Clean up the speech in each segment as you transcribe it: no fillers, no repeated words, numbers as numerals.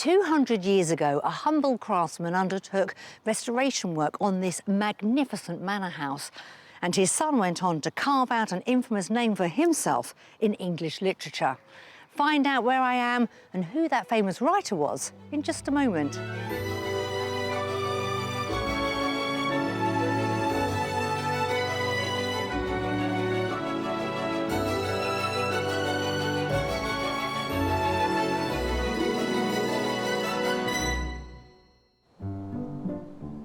200 years ago, a humble craftsman undertook restoration work on this magnificent manor house, and his son went on to carve out an infamous name for himself in English literature. Find out where I am and who that famous writer was in just a moment.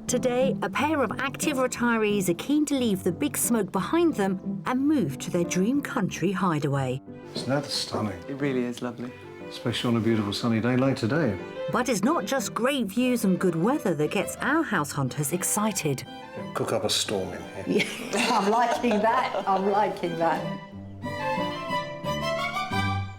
Today, a pair of active retirees are keen to leave the big smoke behind them and move to their dream country hideaway. Isn't that stunning? It really is lovely. Especially on a beautiful sunny day like today. But it's not just great views and good weather that gets our house hunters excited. Cook up a storm in here. Yeah, I'm liking that. I'm liking that.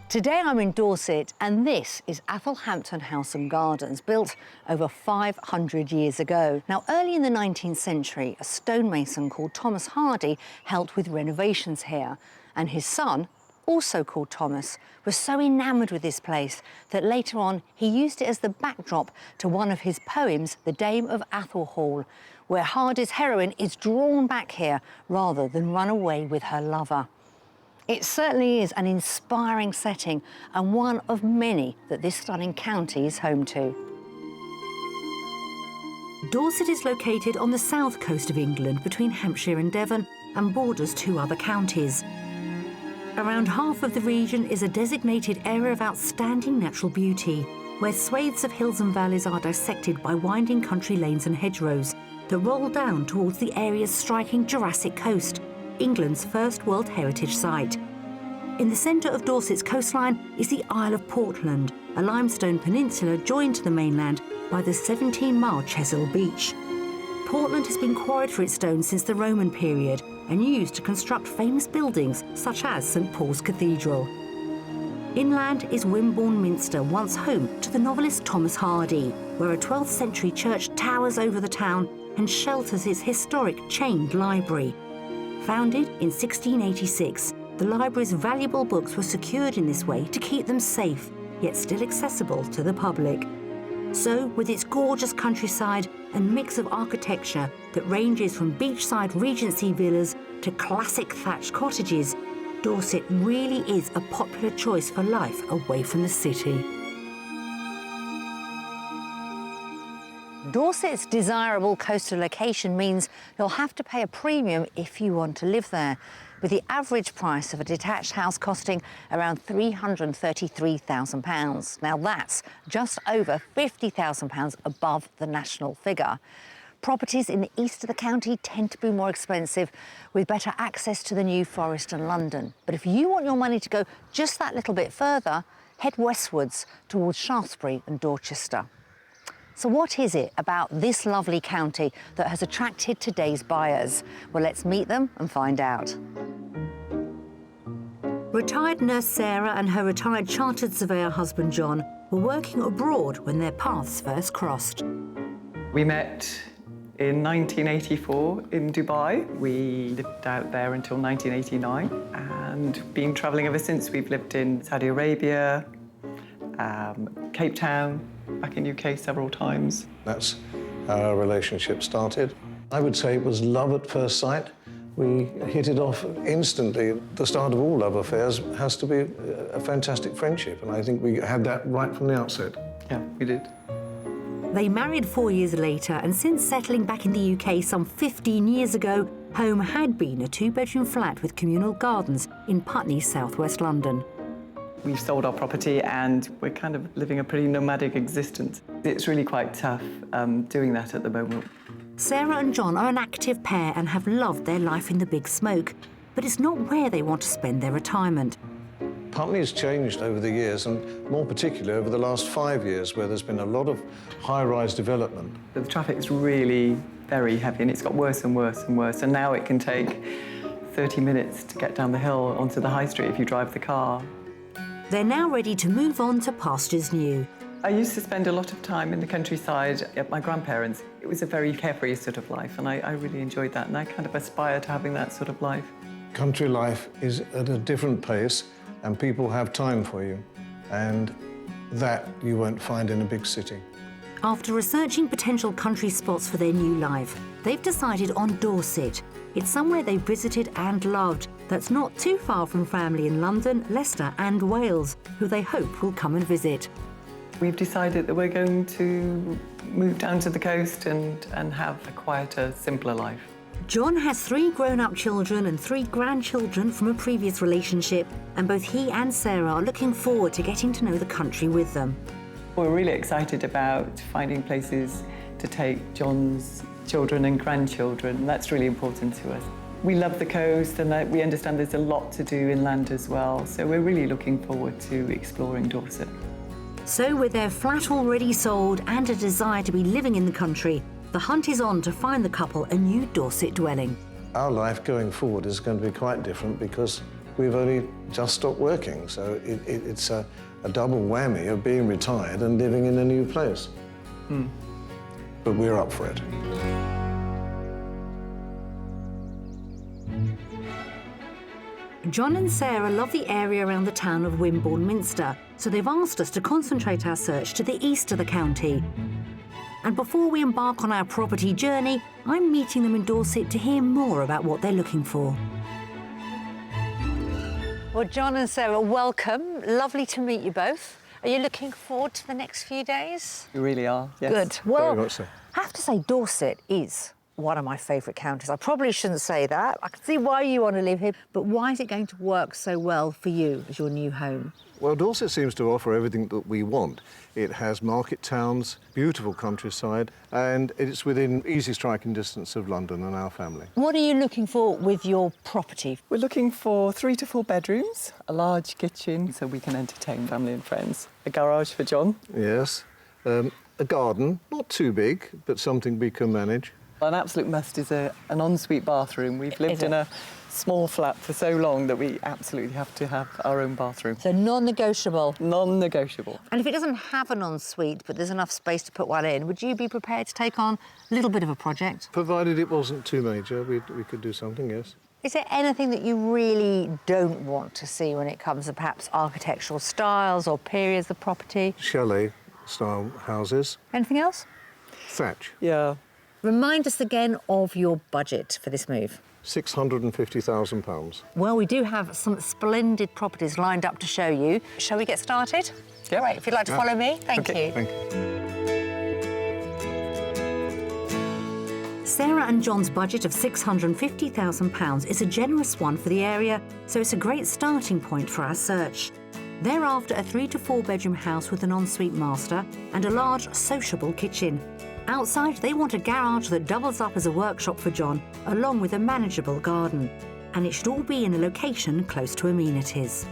Today I'm in Dorset, and this is Athelhampton House and Gardens, built over 500 years ago. Now, early in the 19th century, a stonemason called Thomas Hardy helped with renovations here, and his son, also called Thomas, was so enamoured with this place that later on he used it as the backdrop to one of his poems, The Dame of Athelhall, where Hardy's heroine is drawn back here rather than run away with her lover. It certainly is an inspiring setting and one of many that this stunning county is home to. Dorset is located on the south coast of England between Hampshire and Devon and borders two other counties. Around half of the region is a designated area of outstanding natural beauty, where swathes of hills and valleys are dissected by winding country lanes and hedgerows that roll down towards the area's striking Jurassic coast, England's first World Heritage Site. In the centre of Dorset's coastline is the Isle of Portland, a limestone peninsula joined to the mainland by the 17-mile Chesil Beach. Portland has been quarried for its stone since the Roman period and used to construct famous buildings such as St Paul's Cathedral. Inland is Wimborne Minster, once home to the novelist Thomas Hardy, where a 12th century church towers over the town and shelters its historic chained library. Founded in 1686, the library's valuable books were secured in this way to keep them safe, yet still accessible to the public. So, with its gorgeous countryside and mix of architecture that ranges from beachside Regency villas to classic thatched cottages, Dorset really is a popular choice for life away from the city. Dorset's desirable coastal location means you'll have to pay a premium if you want to live there, with the average price of a detached house costing around £333,000. Now that's just over £50,000 above the national figure. Properties in the east of the county tend to be more expensive, with better access to the New Forest and London. But if you want your money to go just that little bit further, head westwards towards Shaftesbury and Dorchester. So what is it about this lovely county that has attracted today's buyers? Well, let's meet them and find out. Retired nurse Sarah and her retired chartered surveyor husband John were working abroad when their paths first crossed. We met in 1984 in Dubai. We lived out there until 1989 and been travelling ever since. We've lived in Saudi Arabia, Cape Town, back in UK several times. That's how our relationship started. I would say it was love at first sight. We hit it off instantly. The start of all love affairs has to be a fantastic friendship, and I think we had that right from the outset. Yeah, we did. They married 4 years later, and since settling back in the UK some 15 years ago, home had been a two-bedroom flat with communal gardens in Putney, southwest London. We've sold our property and we're kind of living a pretty nomadic existence. It's really quite tough doing that at the moment. Sarah and John are an active pair and have loved their life in the big smoke, but it's not where they want to spend their retirement. Putney's changed over the years, and more particularly over the last 5 years, where there's been a lot of high-rise development. The traffic's really very heavy and it's got worse and worse and worse, and now it can take 30 minutes to get down the hill onto the high street if you drive the car. They're now ready to move on to pastures new. I used to spend a lot of time in the countryside at my grandparents'. It was a very carefree sort of life, and I really enjoyed that, and I kind of aspire to having that sort of life. Country life is at a different pace, and people have time for you. And that you won't find in a big city. After researching potential country spots for their new life, they've decided on Dorset. It's somewhere they visited and loved, that's not too far from family in London, Leicester and Wales, who they hope will come and visit. We've decided that we're going to move down to the coast and have a quieter, simpler life. John has 3 grown-up children and 3 grandchildren from a previous relationship, and both he and Sarah are looking forward to getting to know the country with them. We're really excited about finding places to take John's children and grandchildren. That's really important to us. We love the coast and we understand there's a lot to do inland as well, so we're really looking forward to exploring Dorset. So with their flat already sold and a desire to be living in the country, the hunt is on to find the couple a new Dorset dwelling. Our life going forward is going to be quite different because we've only just stopped working, so it's a double whammy of being retired and living in a new place. But we're up for it. John and Sarah love the area around the town of Wimborne Minster, so they've asked us to concentrate our search to the east of the county. And before we embark on our property journey, I'm meeting them in Dorset to hear more about what they're looking for. Well, John and Sarah, welcome. Lovely to meet you both. Are you looking forward to the next few days? We really are, yes. Good. Well, Very much so. I have to say Dorset is one of my favourite counties. I probably shouldn't say that. I can see why you want to live here, but why is it going to work so well for you as your new home? Well, Dorset seems to offer everything that we want. It has market towns, beautiful countryside, and it's within easy striking distance of London and our family. What are you looking for with your property? We're looking for 3 to 4 bedrooms, a large kitchen so we can entertain family and friends, a garage for John. Yes. A garden, not too big, but something we can manage. An absolute must is an ensuite bathroom. We've lived in a small flat for so long that we absolutely have to have our own bathroom. So non-negotiable? Non-negotiable. And if it doesn't have an ensuite, but there's enough space to put one in, would you be prepared to take on a little bit of a project? Provided it wasn't too major, we could do something, yes. Is there anything that you really don't want to see when it comes to perhaps architectural styles or periods of property? Chalet-style houses. Anything else? Thatch. Yeah. Remind us again of your budget for this move. £650,000. Well, we do have some splendid properties lined up to show you. Shall we get started? Yeah. Great. If you'd like to follow me, thank you. Thank you. Sarah and John's budget of £650,000 is a generous one for the area, so it's a great starting point for our search. They're after a 3 to 4 bedroom house with an ensuite master and a large sociable kitchen. Outside, they want a garage that doubles up as a workshop for John, along with a manageable garden. And it should all be in a location close to amenities.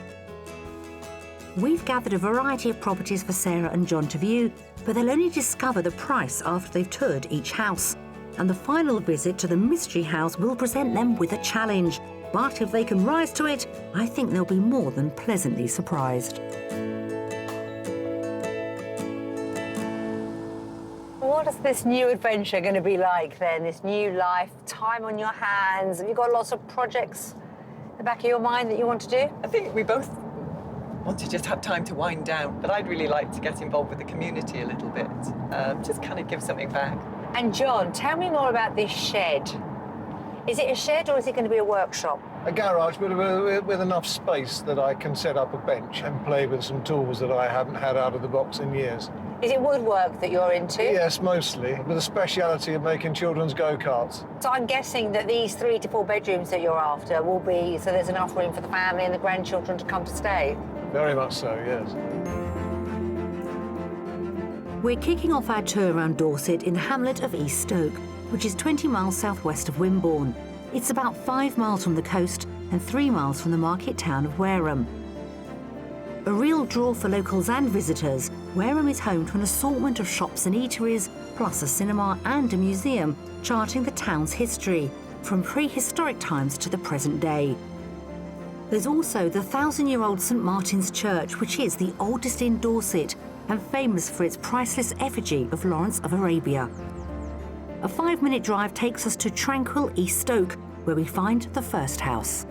We've gathered a variety of properties for Sarah and John to view, but they'll only discover the price after they've toured each house. And the final visit to the mystery house will present them with a challenge. But if they can rise to it, I think they'll be more than pleasantly surprised. What is this new adventure going to be like then? This new life, time on your hands? Have you got lots of projects in the back of your mind that you want to do? I think we both want to just have time to wind down, but I'd really like to get involved with the community a little bit, just kind of give something back. And John, tell me more about this shed. Is it a shed or is it going to be a workshop? A garage, but with enough space that I can set up a bench and play with some tools that I haven't had out of the box in years. Is it woodwork that you're into? Yes, mostly, with a speciality of making children's go-karts. So I'm guessing that these 3 to 4 bedrooms that you're after will be so there's enough room for the family and the grandchildren to come to stay? Very much so, yes. We're kicking off our tour around Dorset in the hamlet of East Stoke, which is 20 miles southwest of Wimborne. It's about 5 miles from the coast and 3 miles from the market town of Wareham. A real draw for locals and visitors, Wareham is home to an assortment of shops and eateries, plus a cinema and a museum charting the town's history, from prehistoric times to the present day. There's also the 1,000-year-old St Martin's Church, which is the oldest in Dorset and famous for its priceless effigy of Lawrence of Arabia. A 5-minute drive takes us to tranquil East Stoke, where we find the first house.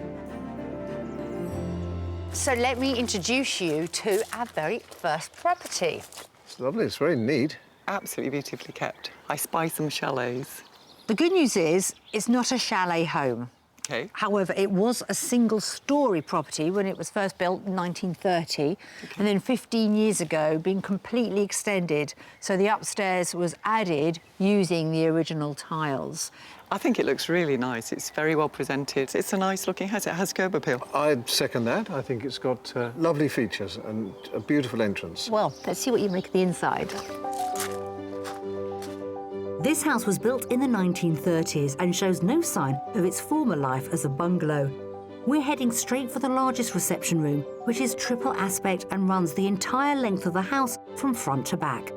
So let me introduce you to our very first property. It's lovely, it's very neat. Absolutely beautifully kept. I spy some chalets. The good news is it's not a chalet home. Okay. However, it was a single-storey property when it was first built in 1930, and then 15 years ago being completely extended, so the upstairs was added using the original tiles. I think it looks really nice. It's very well presented. It's a nice-looking house. It has curb appeal. I'd second that. I think it's got lovely features and a beautiful entrance. Well, let's see what you make of the inside. This house was built in the 1930s and shows no sign of its former life as a bungalow. We're heading straight for the largest reception room, which is triple aspect and runs the entire length of the house from front to back.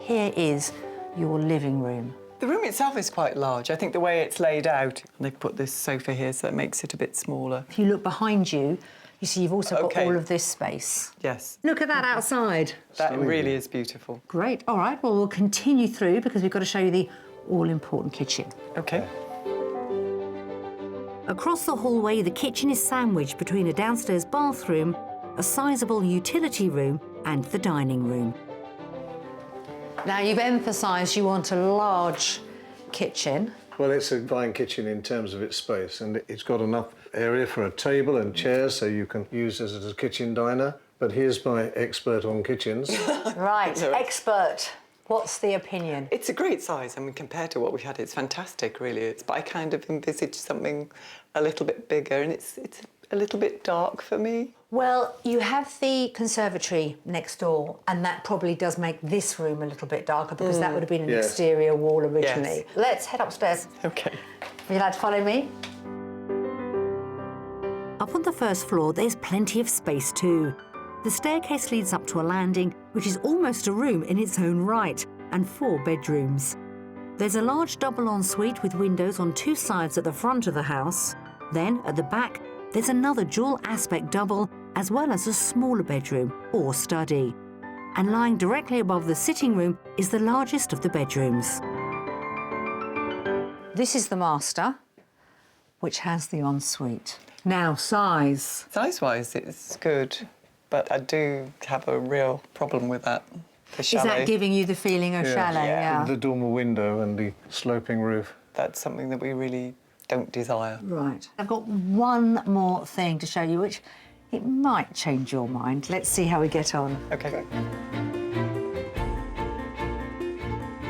Here is your living room. The room itself is quite large. I think the way it's laid out, they've put this sofa here, so that makes it a bit smaller. If you look behind you, you see you've also got Okay. all of this space. Yes. Look at that outside. That really is beautiful. Great. All right, well, we'll continue through because we've got to show you the all-important kitchen. Okay. Across the hallway, the kitchen is sandwiched between a downstairs bathroom, a sizable utility room and the dining room. Now, you've emphasised you want a large kitchen. Well, it's a fine kitchen in terms of its space, and it's got enough area for a table and chairs so you can use it as a kitchen diner. But here's my expert on kitchens. Right, expert. What's the opinion? It's a great size. I mean, compared to what we've had, it's fantastic, really. But I kind of envisaged something a little bit bigger, and it's a little bit dark for me. Well, you have the conservatory next door, and that probably does make this room a little bit darker because that would have been an Yes. exterior wall originally. Yes. Let's head upstairs. Okay. Would you like to follow me? Up on the first floor, there's plenty of space too. The staircase leads up to a landing, which is almost a room in its own right, and 4 bedrooms. There's a large double ensuite with windows on 2 sides at the front of the house. Then, at the back, there's another dual aspect double, as well as a smaller bedroom or study. And lying directly above the sitting room is the largest of the bedrooms. This is the master, which has the ensuite. Now, size. Size-wise, it's good, but I do have a real problem with that. The Is chalet. that giving you the feeling of chalet? Yeah. The dormer window and the sloping roof. That's something that we really don't desire. Right. I've got one more thing to show you, which it might change your mind. Let's see how we get on. Okay.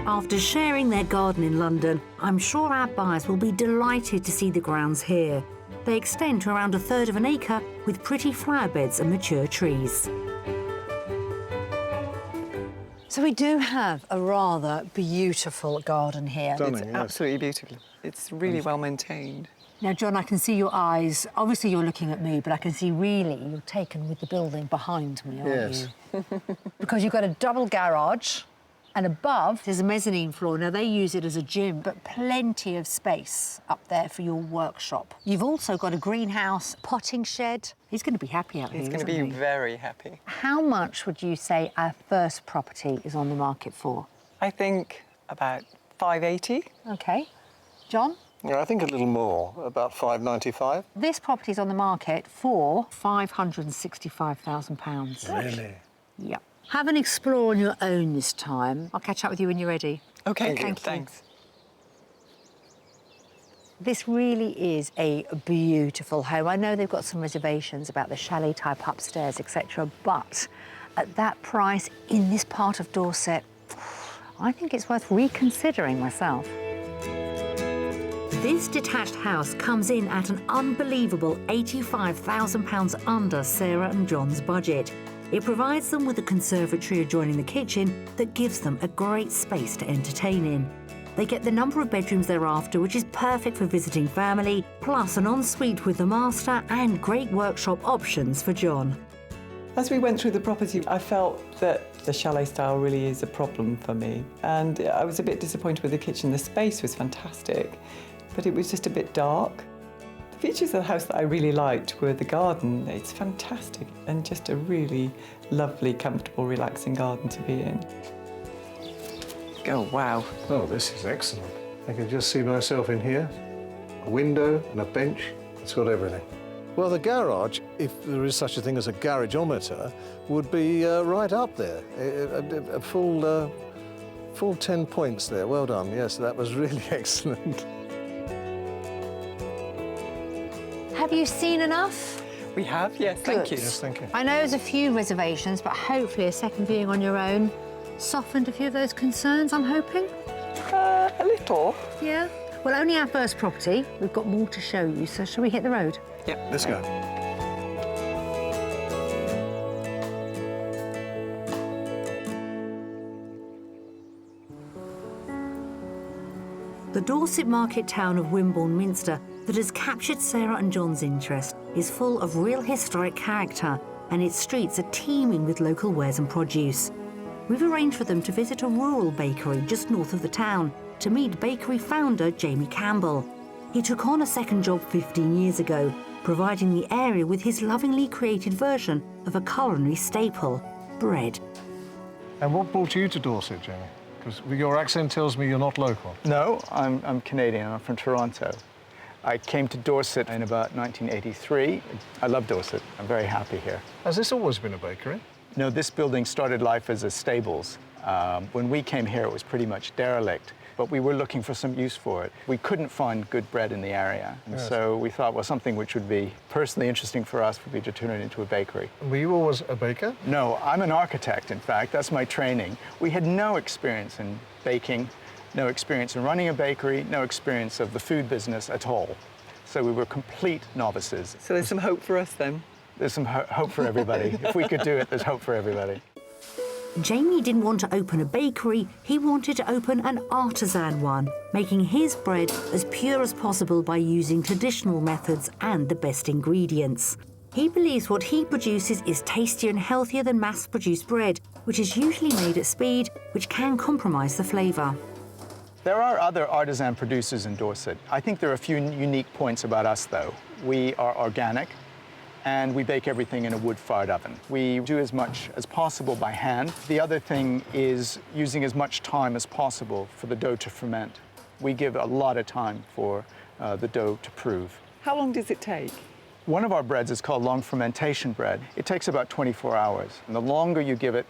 After sharing their garden in London, I'm sure our buyers will be delighted to see the grounds here. They extend to around 1/3 of an acre with pretty flower beds and mature trees. So we do have a rather beautiful garden here. Stunning, It's yes. absolutely beautiful. It's really well maintained. Now, John, I can see your eyes. Obviously, you're looking at me, but I can see really you're taken with the building behind me, aren't Yes. you? Because you've got a double garage, and above there's a mezzanine floor. Now, they use it as a gym, but plenty of space up there for your workshop. You've also got a greenhouse, potting shed. He's going to be happy out here, He's going to isn't be he? very happy. How much would you say our first property is on the market for? I think about 580. OK. John? Yeah, I think a little more, about £595. This property's on the market for £565,000. Really? Yep. Have an explore on your own this time. I'll catch up with you when you're ready. Okay, Thank you. thanks. This really is a beautiful home. I know they've got some reservations about the chalet type upstairs, etc., but at that price in this part of Dorset, I think it's worth reconsidering myself. This detached house comes in at an unbelievable £85,000 under Sarah and John's budget. It provides them with a conservatory adjoining the kitchen that gives them a great space to entertain in. They get the number of bedrooms they're after, which is perfect for visiting family, plus an ensuite with the master and great workshop options for John. As we went through the property, I felt that the chalet style really is a problem for me. And I was a bit disappointed with the kitchen. The space was fantastic, but it was just a bit dark. The features of the house that I really liked were the garden. It's fantastic and just a really lovely, comfortable, relaxing garden to be in. Oh, wow. Oh, this is excellent. I can just see myself in here. A window and a bench. It's got everything. Well, the garage, if there is such a thing as a garageometer, would be right up there. A full 10 points there. Well done. Yes, that was really excellent. Have you seen enough? We have, yes, thank you. Yes, thank you. I know there's a few reservations, but hopefully a second viewing on your own softened a few of those concerns, I'm hoping. A little. Yeah? Well, only our first property. We've got more to show you, so shall we hit the road? Yep. Let's go. The Dorset market town of Wimborne Minster that has captured Sarah and John's interest is full of real historic character, and its streets are teeming with local wares and produce. We've arranged for them to visit a rural bakery just north of the town to meet bakery founder Jamie Campbell. He took on a second job 15 years ago, providing the area with his lovingly created version of a culinary staple, bread. And what brought you to Dorset, Jamie? Because your accent tells me you're not local. No, I'm Canadian. I'm from Toronto. I came to Dorset in about 1983. I love Dorset. I'm very happy here. Has this always been a bakery? No, this building started life as a stables. When we came here, it was pretty much derelict, but we were looking for some use for it. We couldn't find good bread in the area, and so we thought, well, something which would be personally interesting for us would be to turn it into a bakery. Were you always a baker? No, I'm an architect, in fact. That's my training. We had no experience in baking, no experience in running a bakery, no experience of the food business at all. So we were complete novices. So there's some hope for us then? There's some hope for everybody. If we could do it, there's hope for everybody. Jamie didn't want to open a bakery, he wanted to open an artisan one, making his bread as pure as possible by using traditional methods and the best ingredients. He believes what he produces is tastier and healthier than mass-produced bread, which is usually made at speed, which can compromise the flavour. There are other artisan producers in Dorset. I think there are a few unique points about us, though. We are organic, and we bake everything in a wood-fired oven. We do as much as possible by hand. The other thing is using as much time as possible for the dough to ferment. We give a lot of time for the dough to prove. How long does it take? One of our breads is called long fermentation bread. It takes about 24 hours. And the longer you give it,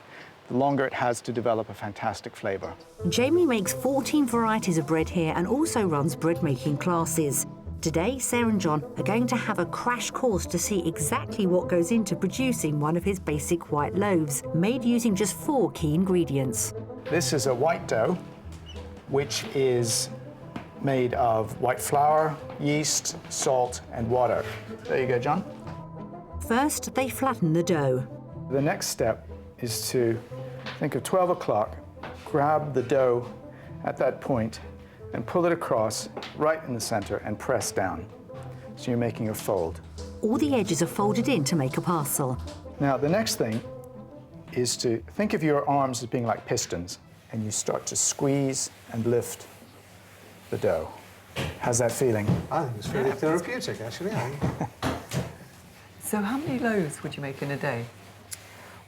the longer it has to develop a fantastic flavor. Jamie makes 14 varieties of bread here and also runs bread-making classes. Today, Sarah and John are going to have a crash course to see exactly what goes into producing one of his basic white loaves, made using just 4 key ingredients. This is a white dough, which is made of white flour, yeast, salt, and water. There you go, John. First, they flatten the dough. The next step is to think of 12 o'clock, grab the dough at that point, and pull it across right in the center and press down. So you're making a fold. All the edges are folded in to make a parcel. Now, the next thing is to think of your arms as being like pistons, and you start to squeeze and lift the dough. How's that feeling? I think it's really therapeutic, actually. So how many loaves would you make in a day?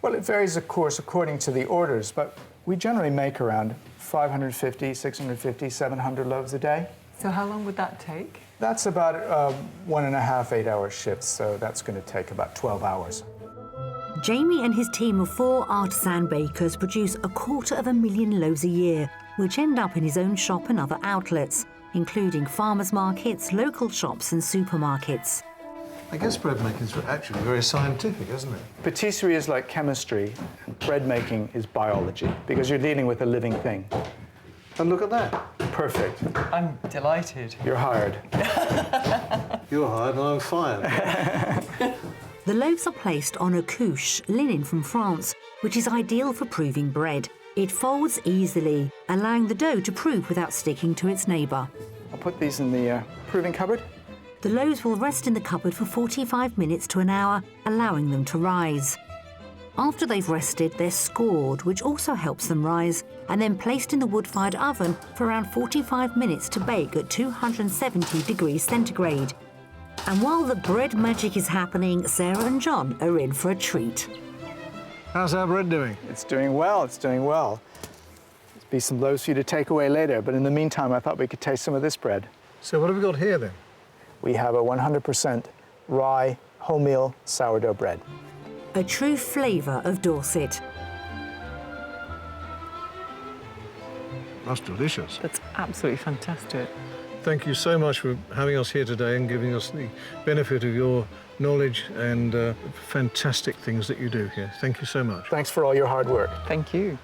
Well, it varies, of course, according to the orders, but we generally make around 550, 650, 700 loaves a day. So how long would that take? That's about 1.5 8-hour shifts, so that's going to take about 12 hours. Jamie and his team of 4 artisan bakers produce 250,000 loaves a year, which end up in his own shop and other outlets, including farmers' markets, local shops and supermarkets. I guess bread making is actually very scientific, isn't it? Patisserie is like chemistry, and bread making is biology, because you're dealing with a living thing. And look at that. Perfect. I'm delighted. You're hired. You're hired and I'm fired. The loaves are placed on a couche, linen from France, which is ideal for proving bread. It folds easily, allowing the dough to prove without sticking to its neighbour. I'll put these in the proving cupboard. The loaves will rest in the cupboard for 45 minutes to an hour, allowing them to rise. After they've rested, they're scored, which also helps them rise, and then placed in the wood-fired oven for around 45 minutes to bake at 270 degrees centigrade. And while the bread magic is happening, Sarah and John are in for a treat. How's our bread doing? It's doing well, it's doing well. There'll be some loaves for you to take away later, but in the meantime, I thought we could taste some of this bread. So what have we got here, then? We have a 100% rye wholemeal sourdough bread. A true flavour of Dorset. That's delicious. That's absolutely fantastic. Thank you so much for having us here today and giving us the benefit of your knowledge and fantastic things that you do here. Thank you so much. Thanks for all your hard work. Thank you.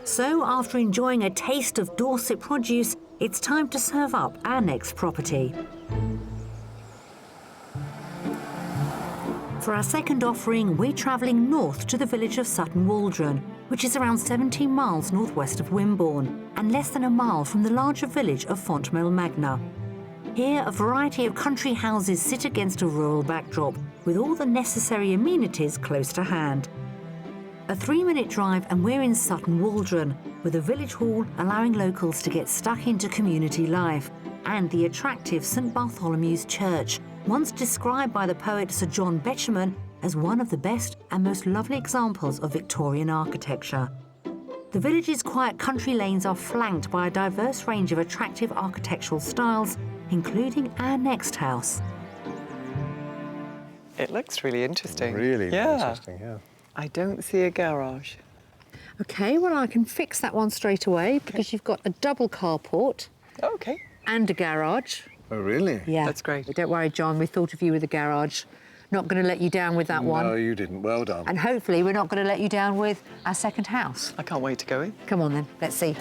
So, after enjoying a taste of Dorset produce, it's time to serve up our next property. For our second offering, we're travelling north to the village of Sutton Waldron, which is around 17 miles northwest of Wimborne and less than a mile from the larger village of Fontmell Magna. Here, a variety of country houses sit against a rural backdrop, with all the necessary amenities close to hand. A 3-minute drive and we're in Sutton Waldron, with a village hall allowing locals to get stuck into community life, and the attractive St Bartholomew's Church, once described by the poet Sir John Betjeman as one of the best and most lovely examples of Victorian architecture. The village's quiet country lanes are flanked by a diverse range of attractive architectural styles, including our next house. It looks really interesting. Really Yeah. interesting, yeah. I don't see a garage. OK, well, I can fix that one straight away because you've got a double carport Oh, okay. and a garage. Oh, really? Yeah. That's great. Don't worry, John, we thought of you with the garage. Not going to let you down with that one. No, you didn't. Well done. And hopefully we're not going to let you down with our second house. I can't wait to go in. Come on then, let's see.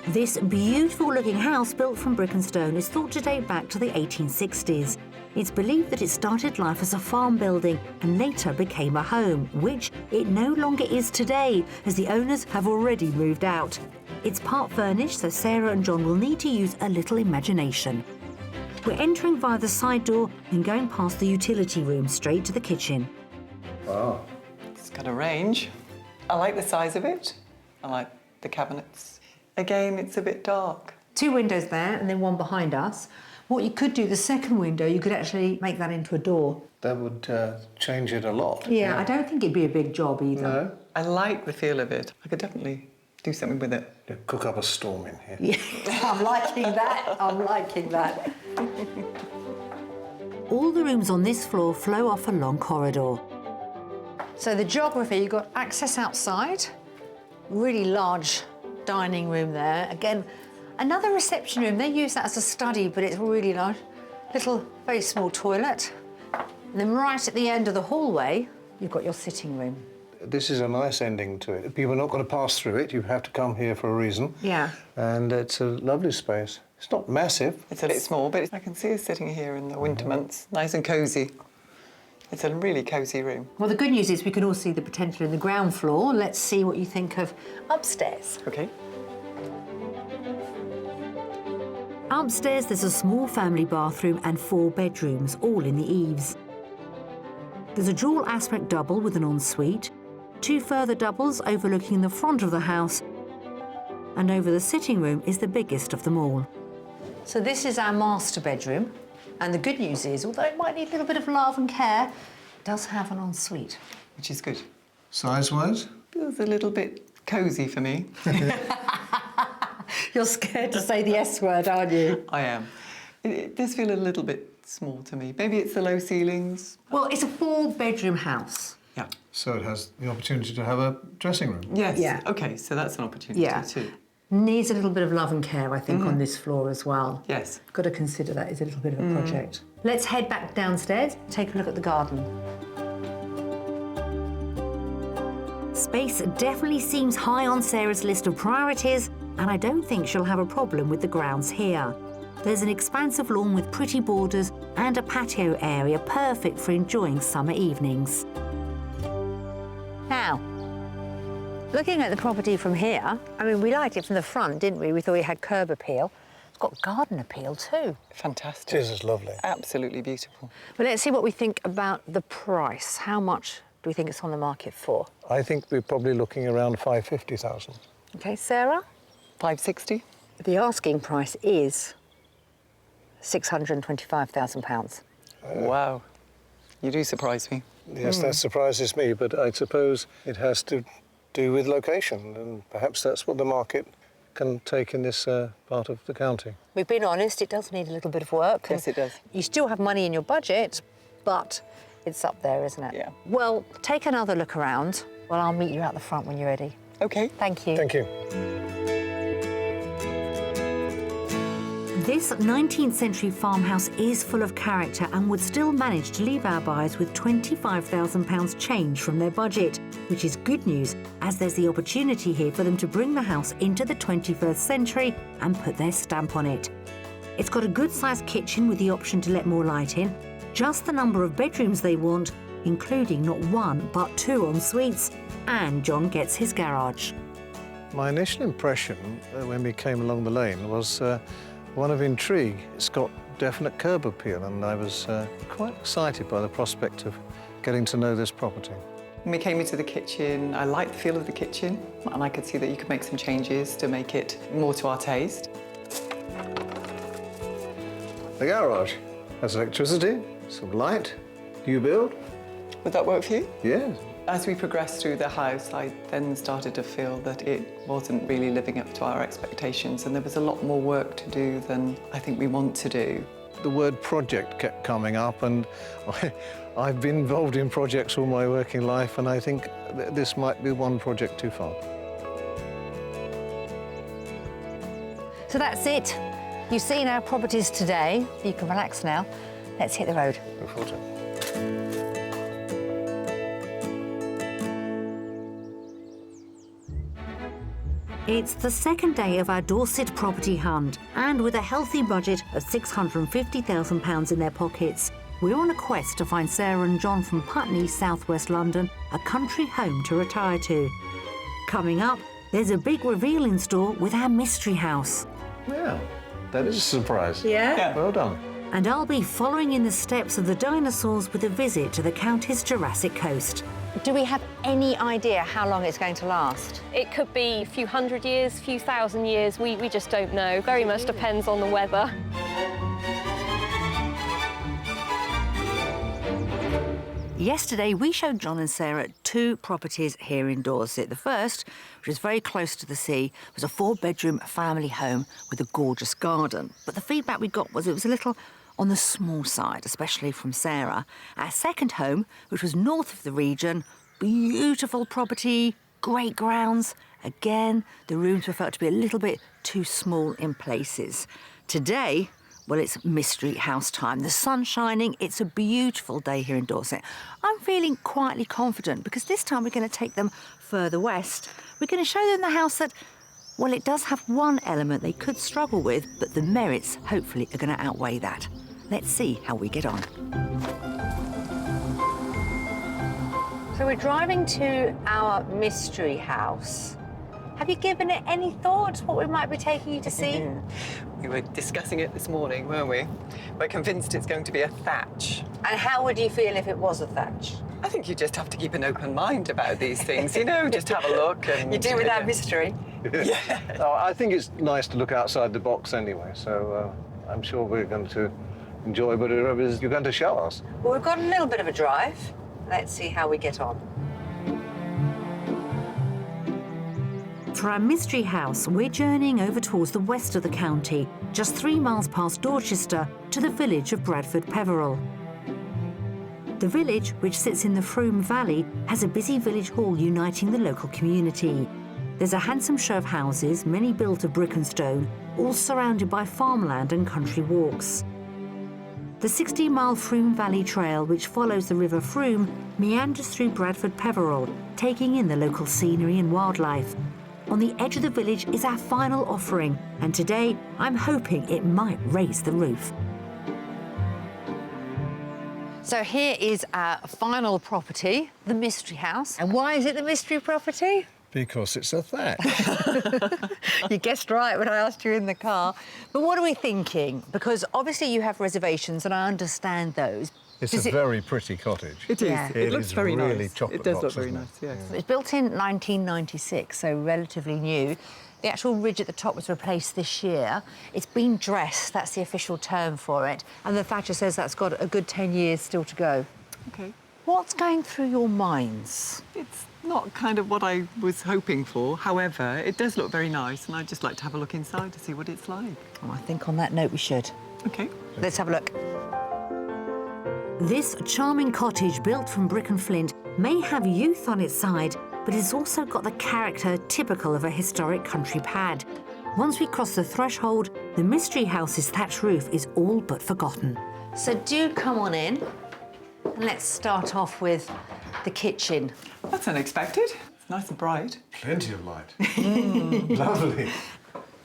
This beautiful-looking house, built from brick and stone, is thought to date back to the 1860s. It's believed that it started life as a farm building and later became a home, which it no longer is today, as the owners have already moved out. It's part furnished, so Sarah and John will need to use a little imagination. We're entering via the side door and going past the utility room straight to the kitchen. Wow. It's got a range. I like the size of it. I like the cabinets. Again, it's a bit dark. 2 windows there and then one behind us. What you could do, the second window, you could actually make that into a door. That would change it a lot. Yeah, I don't think it'd be a big job either. No? I like the feel of it. I could definitely do something with it. Yeah, cook up a storm in here. Yeah, I'm liking that. I'm liking that. All the rooms on this floor flow off a long corridor. So the geography, you've got access outside, really large dining room there. Again, another reception room. They use that as a study, but it's really large. Little, very small toilet. And then right at the end of the hallway, you've got your sitting room. This is a nice ending to it. People are not going to pass through it. You have to come here for a reason. Yeah. And it's a lovely space. It's not massive. It's a bit small, but I can see us sitting here in the winter months, nice and cosy. It's a really cosy room. Well, the good news is we can all see the potential in the ground floor. Let's see what you think of upstairs. Okay. Upstairs, there's a small family bathroom and 4 bedrooms, all in the eaves. There's a dual aspect double with an ensuite, 2 further doubles overlooking the front of the house, and over the sitting room is the biggest of them all. So this is our master bedroom. And the good news is, although it might need a little bit of love and care, it does have an ensuite. Which is good. Size-wise? Feels a little bit cosy for me. You're scared to say the S word, aren't you? I am. It does feel a little bit small to me. Maybe it's the low ceilings. Well, it's a 4-bedroom house. Yeah. So it has the opportunity to have a dressing room. Yes. Yeah. OK, so that's an opportunity Yeah. too. Needs a little bit of love and care, I think, on this floor as well. Yes. Got to consider that is a little bit of a project. Let's head back downstairs, take a look at the garden. Space definitely seems high on Sarah's list of priorities, and I don't think she'll have a problem with the grounds here. There's an expansive lawn with pretty borders and a patio area perfect for enjoying summer evenings. Now, looking at the property from here, I mean, we liked it from the front, didn't we? We thought it had curb appeal. It's got garden appeal too. Fantastic. This is lovely. Absolutely beautiful. But let's see what we think about the price. How much do we think it's on the market for? I think we're probably looking around 550,000. OK, Sarah? 560? The asking price is £625,000. Wow. You do surprise me. Yes, that surprises me, but I suppose it has to do with location, and perhaps that's what the market can take in this part of the county. We've been honest, it does need a little bit of work. Yes, it does. You still have money in your budget, but it's up there, isn't it? Yeah. Well, take another look around. Well, I'll meet you out the front when you're ready. Okay. Thank you. Thank you. This 19th century farmhouse is full of character and would still manage to leave our buyers with £25,000 change from their budget, which is good news as there's the opportunity here for them to bring the house into the 21st century and put their stamp on it. It's got a good-sized kitchen with the option to let more light in, just the number of bedrooms they want, including not one but two en suites, and John gets his garage. My initial impression when we came along the lane was one of intrigue. It's got definite curb appeal, and I was quite excited by the prospect of getting to know this property. When we came into the kitchen, I liked the feel of the kitchen, and I could see that you could make some changes to make it more to our taste. The garage has electricity, some light. Do you build? Would that work for you? Yes. As we progressed through the house, I then started to feel that it wasn't really living up to our expectations, and there was a lot more work to do than I think we want to do. The word project kept coming up, and I've been involved in projects all my working life, and I think this might be one project too far. So that's it. You've seen our properties today. You can relax now. Let's hit the road. Look forward to it. It's the second day of our Dorset property hunt, and with a healthy budget of £650,000 in their pockets, we're on a quest to find Sarah and John from Putney, southwest London, a country home to retire to. Coming up, there's a big reveal in store with our mystery house. Yeah, that is a surprise. Yeah? Well done. And I'll be following in the steps of the dinosaurs with a visit to the county's Jurassic coast. Do we have any idea how long it's going to last? It could be a few hundred years, few thousand years. We just don't know. Very much depends on the weather. Yesterday, we showed John and Sarah two properties here in Dorset. The first, which is very close to the sea, was a 4-bedroom family home with a gorgeous garden. But the feedback we got was it was a little on the small side, especially from Sarah. Our second home, which was north of the region, beautiful property, great grounds. Again, the rooms were felt to be a little bit too small in places. Today, well, it's mystery house time. The sun's shining. It's a beautiful day here in Dorset. I'm feeling quietly confident because this time we're going to take them further west. We're going to show them the house that, well, it does have one element they could struggle with, but the merits, hopefully, are going to outweigh that. Let's see how we get on. So we're driving to our mystery house. Have you given it any thought, what we might be taking you to see? We were discussing it this morning, weren't we? We're convinced it's going to be a thatch. And how would you feel if it was a thatch? I think you just have to keep an open mind about these things, you know, just have a look and... You do without mystery. Yeah. Oh, I think it's nice to look outside the box anyway, so I'm sure we're going to enjoy whatever it is you're going to show us. Well, we've got a little bit of a drive. Let's see how we get on. For our mystery house, we're journeying over towards the west of the county, just 3 miles past Dorchester, to the village of Bradford Peveril. The village, which sits in the Froome Valley, has a busy village hall uniting the local community. There's a handsome show of houses, many built of brick and stone, all surrounded by farmland and country walks. The 60-mile Froome Valley Trail, which follows the River Froome, meanders through Bradford Peveril, taking in the local scenery and wildlife. On the edge of the village is our final offering, and today I'm hoping it might raise the roof. So here is our final property, the mystery house. And why is it the mystery property? Because it's a thatch. You guessed right when I asked you in the car. But what are we thinking? Because obviously you have reservations, and I understand those. It's a very pretty cottage. It is. Yeah. It looks is very really nice. chocolate It does box, look very isn't nice, it? yes. It was built in 1996, so relatively new. The actual ridge at the top was replaced this year. It's been dressed, that's the official term for it. And the thatcher says that's got a good 10 years still to go. Okay. What's going through your minds? It's not kind of what I was hoping for. However, it does look very nice, and I'd just like to have a look inside to see what it's like. Oh, I think on that note we should. OK. Let's have a look. This charming cottage built from brick and flint may have youth on its side, but it's also got the character typical of a historic country pad. Once we cross the threshold, the Mystery House's thatched roof is all but forgotten. So do come on in, and let's start off with the kitchen. That's unexpected. It's nice and bright. Plenty of light. Lovely.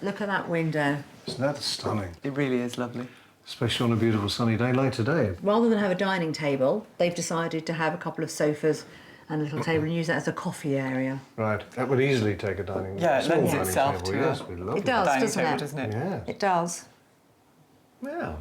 Look at that window. Isn't that stunning? It really is lovely. Especially on a beautiful sunny day like today. Rather than have a dining table, they've decided to have a couple of sofas and a little table and use that as a coffee area. Right, that would easily take a dining Yeah, it small lends dining itself table. to Yes, a- we love It does, Dining doesn't table, it? doesn't it? Yeah. It does. Yeah,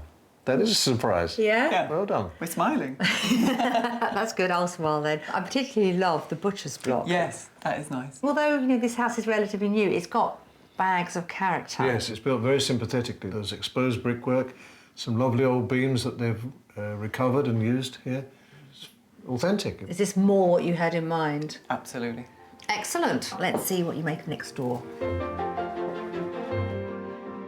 that is a surprise. Yeah? Yeah. Well done. We're smiling. That's good, I'll smile then. I particularly love the butcher's block. Yes, that is nice. Although, you know, this house is relatively new, it's got bags of character. Yes, it's built very sympathetically. There's exposed brickwork, some lovely old beams that they've recovered and used here. It's authentic. Is this more what you had in mind? Absolutely. Excellent. Let's see what you make next door.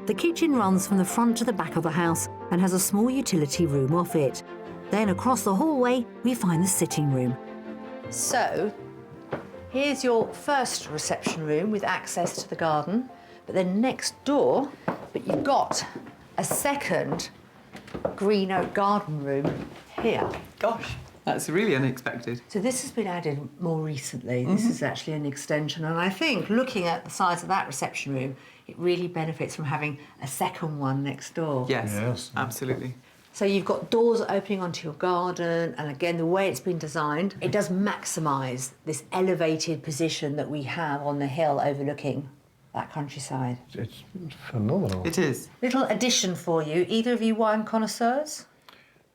The kitchen runs from the front to the back of the house and has a small utility room off it. Then across the hallway, we find the sitting room. So, here's your first reception room with access to the garden, but then next door, but you've got a second green oak garden room here. Gosh, that's really unexpected. So this has been added more recently. This is actually an extension, and I think looking at the size of that reception room, it really benefits from having a second one next door. Yes, Yes. absolutely. So you've got doors opening onto your garden, and again, the way it's been designed, it does maximise this elevated position that we have on the hill overlooking that countryside. It's phenomenal. It is. Little addition for you. Either of you wine connoisseurs?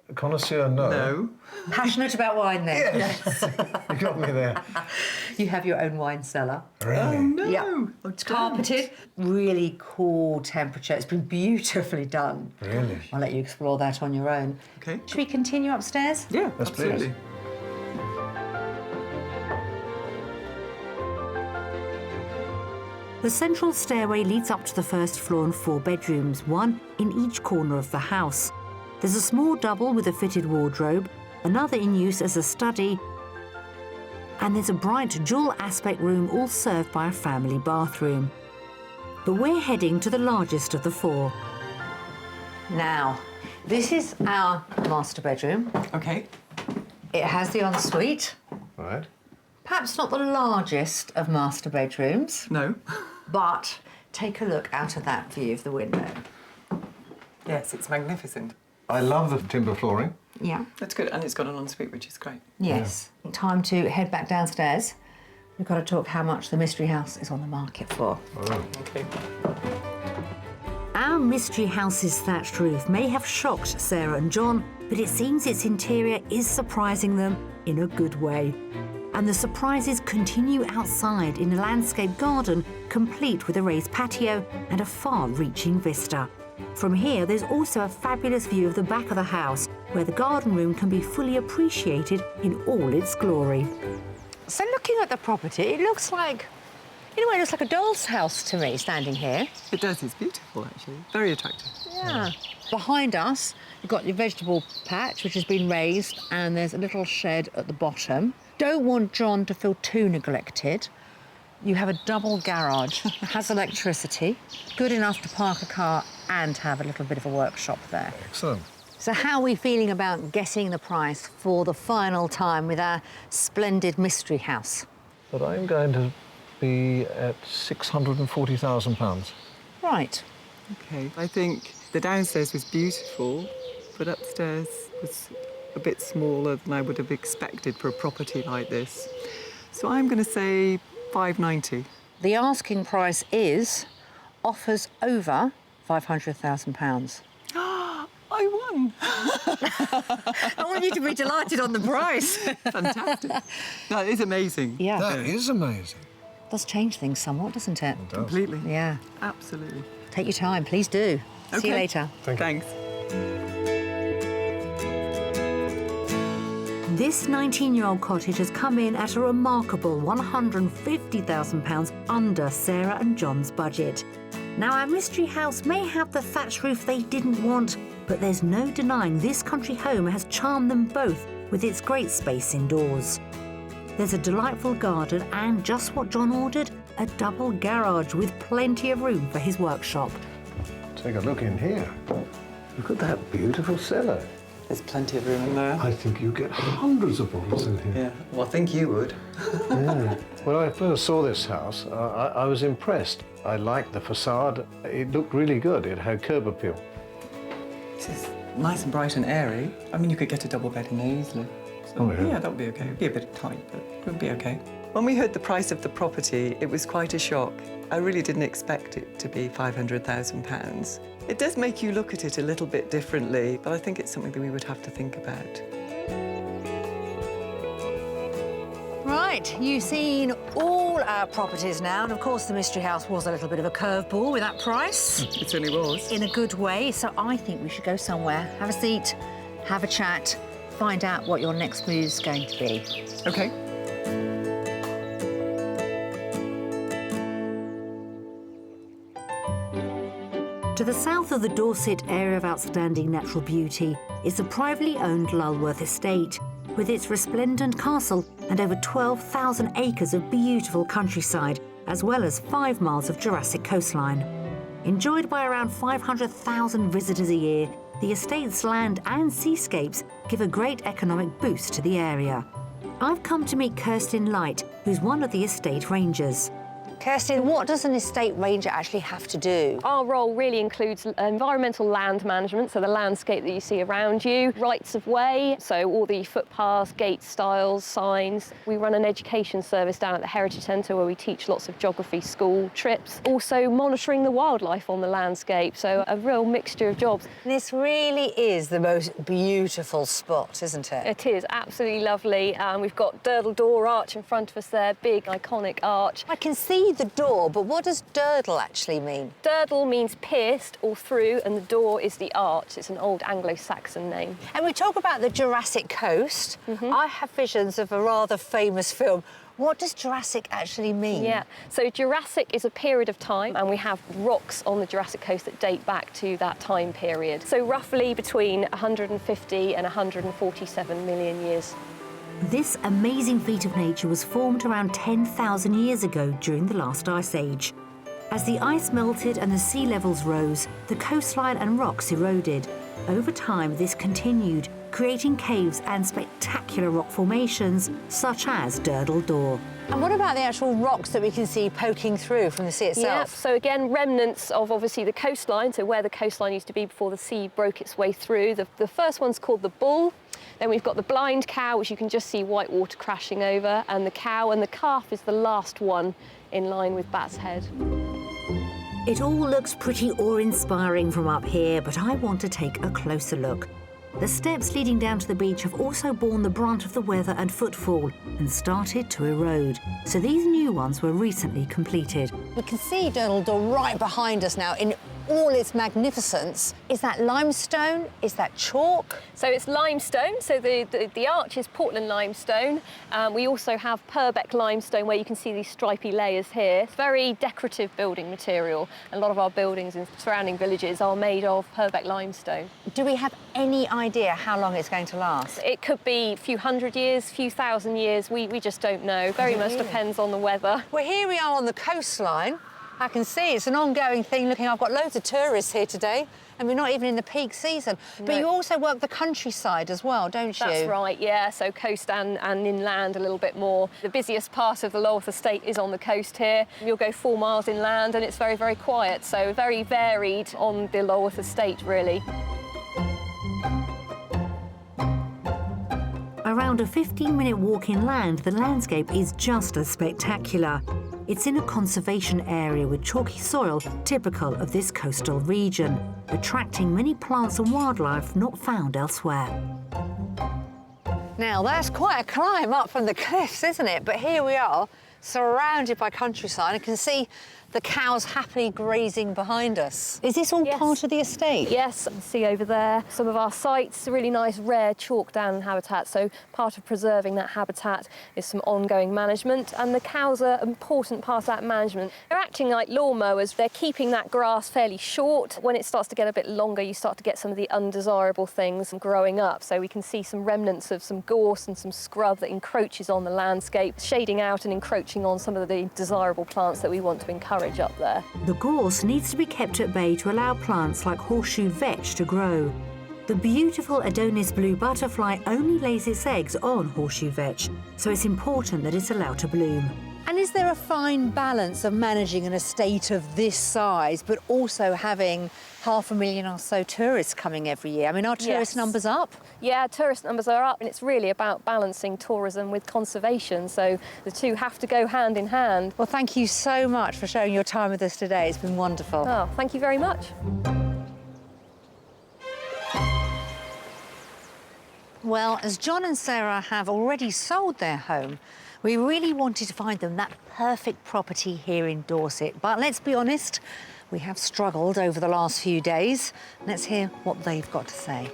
A connoisseur, no. No. Passionate about wine then? Yes. You got me there. You have your own wine cellar. Really? No. Yeah. I It's don't. carpeted. Really cool temperature. It's been beautifully done. Really? I'll let you explore that on your own. Okay. Should we continue upstairs? Yeah, Yes, please. absolutely. The central stairway leads up to the first floor and 4 bedrooms, one in each corner of the house. There's a small double with a fitted wardrobe, another in use as a study, and there's a bright dual aspect room all served by a family bathroom. But we're heading to the largest of the 4. Now, this is our master bedroom. Okay. It has the ensuite. Right. Perhaps not the largest of master bedrooms, No. but take a look out of that view of the window. Yes, it's magnificent. I love the timber flooring. Yeah. That's good, and it's got an ensuite, which is great. Yes. Time to head back downstairs. We've got to talk how much the Mystery House is on the market for. Oh. Okay. Our Mystery House's thatched roof may have shocked Sarah and John, but it seems its interior is surprising them in a good way. And the surprises continue outside in a landscape garden complete with a raised patio and a far-reaching vista. From here, there's also a fabulous view of the back of the house, where the garden room can be fully appreciated in all its glory. So looking at the property, it looks like, in a way, it looks like a doll's house to me, standing here. It does. It's beautiful, actually. Very attractive. Yeah. Behind us, you've got your vegetable patch, which has been raised, and there's a little shed at the bottom. Don't want John to feel too neglected. You have a double garage, has electricity, good enough to park a car and have a little bit of a workshop there. Excellent. So how are we feeling about getting the price for the final time with our splendid Mystery House? But I'm going to be at £640,000. Right. Okay. I think the downstairs was beautiful, but upstairs was a bit smaller than I would have expected for a property like this. So I'm going to say £590. The asking price is offers over £500,000. I won. I want you to be delighted on the price. Fantastic. That is amazing. Yeah. That is amazing. Does change things somewhat, doesn't it? It does. Completely. Yeah. Absolutely. Take your time, please do. See you Okay. later. Thank you. Thanks. This 19-year-old cottage has come in at a remarkable £150,000 under Sarah and John's budget. Now, our mystery house may have the thatched roof they didn't want, but there's no denying this country home has charmed them both with its great space indoors. There's a delightful garden and, just what John ordered, a double garage with plenty of room for his workshop. Take a look in here. Look at that beautiful cellar. There's plenty of room in there. I think you get hundreds of bottles in here. Yeah, well, I think you would. Yeah. When I first saw this house, I was impressed. I liked the facade. It looked really good. It had curb appeal. This is nice and bright and airy. I mean, you could get a double bed in there easily. So, Oh, yeah. Yeah, that would be okay. It'd be a bit tight, but it would be okay. When we heard the price of the property, it was quite a shock. I really didn't expect it to be £500,000. It does make you look at it a little bit differently, but I think it's something that we would have to think about. Right, you've seen all our properties now, and of course the Mystery House was a little bit of a curveball with that price. It certainly was. In a good way, so I think we should go somewhere, have a seat, have a chat, find out what your next move's going to be. Okay. To the south of the Dorset area of outstanding natural beauty is the privately owned Lulworth Estate, with its resplendent castle and over 12,000 acres of beautiful countryside, as well as 5 miles of Jurassic coastline. Enjoyed by around 500,000 visitors a year, the estate's land and seascapes give a great economic boost to the area. I've come to meet Kirsten Light, who's one of the estate rangers. Kirsten, what does an estate ranger actually have to do? Our role really includes environmental land management, so the landscape that you see around you, rights of way, so all the footpaths, gate styles, signs. We run an education service down at the Heritage Centre where we teach lots of geography school trips. Also monitoring the wildlife on the landscape, so a real mixture of jobs. This really is the most beautiful spot, isn't it? It is absolutely lovely. We've got Durdle Door Arch in front of us there, big iconic arch. I can see the door, but what does durdle actually mean? Durdle means pierced or through, and the door is the arch. It's an old Anglo-Saxon name. And we talk about the Jurassic coast. I have visions of a rather famous film. What does Jurassic actually mean? Yeah, so Jurassic is a period of time, and we have rocks on the Jurassic coast that date back to that time period. So roughly between 150 and 147 million years. This amazing feat of nature was formed around 10,000 years ago during the last ice age. As the ice melted and the sea levels rose, the coastline and rocks eroded. Over time, this continued, creating caves and spectacular rock formations, such as Durdle Door. And what about the actual rocks that we can see poking through from the sea itself? Yeah, so again, remnants of obviously the coastline, so where the coastline used to be before the sea broke its way through. The first one's called the Bull. Then we've got the Blind Cow, which you can just see white water crashing over, and the cow, and the calf is the last one in line with Bat's Head. It all looks pretty awe-inspiring from up here, but I want to take a closer look. The steps leading down to the beach have also borne the brunt of the weather and footfall and started to erode, so these new ones were recently completed. We can see Durdle Door right behind us now in all its magnificence. Is that limestone? Is that chalk? So it's limestone, so the arch is Portland limestone. We also have Purbeck limestone, where you can see these stripy layers here. It's very decorative building material. A lot of our buildings in surrounding villages are made of Purbeck limestone. Do we have any idea how long it's going to last? It could be a few hundred years, a few thousand years. We just don't know. Very much depends on the weather. Well, here we are on the coastline. I can see it's an ongoing thing. Looking, I've got loads of tourists here today, and we're not even in the peak season. No. But you also work the countryside as well, don't you? That's right, yeah. So coast and inland a little bit more. The busiest part of the Lulworth Estate is on the coast here. You'll go 4 miles inland and it's very, very quiet. So very varied on the Lulworth Estate, really. Around a 15-minute walk inland, the landscape is just as spectacular. It's in a conservation area with chalky soil typical of this coastal region, attracting many plants and wildlife not found elsewhere. Now, that's quite a climb up from the cliffs, isn't it? But here we are, surrounded by countryside. I can see the cows happily grazing behind us. Is this all Yes. part of the estate? Yes, you can see over there some of our sites, really nice rare chalk down habitat. So part of preserving that habitat is some ongoing management, and the cows are an important part of that management. They're acting like lawnmowers. They're keeping that grass fairly short. When it starts to get a bit longer, you start to get some of the undesirable things growing up. So we can see some remnants of some gorse and some scrub that encroaches on the landscape, shading out and encroaching on some of the desirable plants that we want to encourage up there. The gorse needs to be kept at bay to allow plants like horseshoe vetch to grow. The beautiful Adonis blue butterfly only lays its eggs on horseshoe vetch, so it's important that it's allowed to bloom. And is there a fine balance of managing an estate of this size, but also having 500,000 or so tourists coming every year? I mean, are tourist Yes. numbers up? Yeah, tourist numbers are up, and it's really about balancing tourism with conservation, so the two have to go hand in hand. Well, thank you so much for sharing your time with us today. It's been wonderful. Oh, thank you very much. Well, as John and Sarah have already sold their home, we really wanted to find them that perfect property here in Dorset. But let's be honest, we have struggled over the last few days. Let's hear what they've got to say.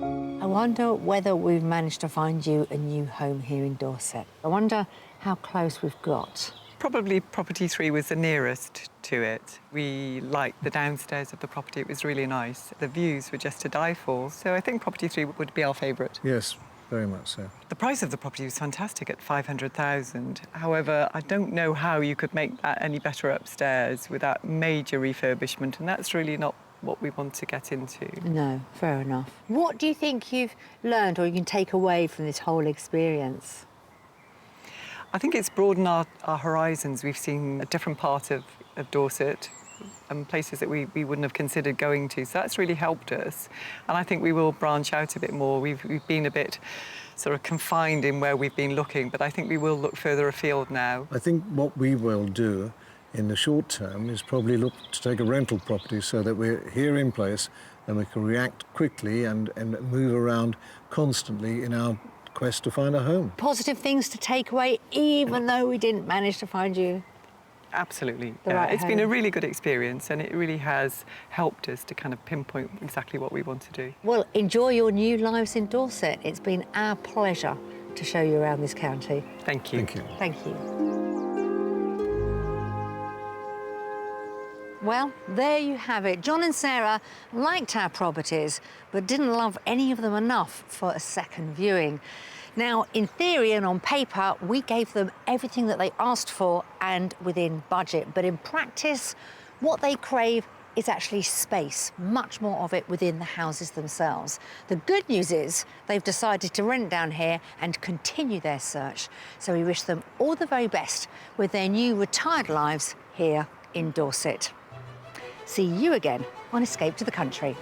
I wonder whether we've managed to find you a new home here in Dorset. I wonder how close we've got. Probably property 3 was the nearest to it. We liked the downstairs of the property. It was really nice. The views were just to die for. So I think property 3 would be our favourite. Yes, very much so. The price of the property was fantastic at 500,000. However, I don't know how you could make that any better upstairs without major refurbishment, and that's really not what we want to get into. No, fair enough. What do you think you've learned or you can take away from this whole experience? I think it's broadened our horizons. We've seen a different part of Dorset and places that we wouldn't have considered going to. So that's really helped us. And I think we will branch out a bit more. We've been a bit sort of confined in where we've been looking, but I think we will look further afield now. I think what we will do in the short term is probably look to take a rental property so that we're here in place and we can react quickly and move around constantly in our quest to find a home. Positive things to take away, even though we didn't manage to find you. Absolutely. The Yeah. right It's been a home. really good experience, and it really has helped us to kind of pinpoint exactly what we want to do. Well, enjoy your new lives in Dorset. It's been our pleasure to show you around this county. Thank you. Thank you. Thank you. Well, there you have it. John and Sarah liked our properties, but didn't love any of them enough for a second viewing. Now, in theory and on paper, we gave them everything that they asked for and within budget. But in practice, what they crave is actually space, much more of it within the houses themselves. The good news is they've decided to rent down here and continue their search. So we wish them all the very best with their new retired lives here in Dorset. See you again on Escape to the Country.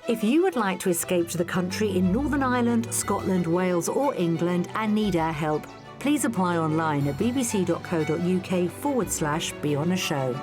If you would like to escape to the country in Northern Ireland, Scotland, Wales or England and need our help, please apply online at bbc.co.uk/be on a show.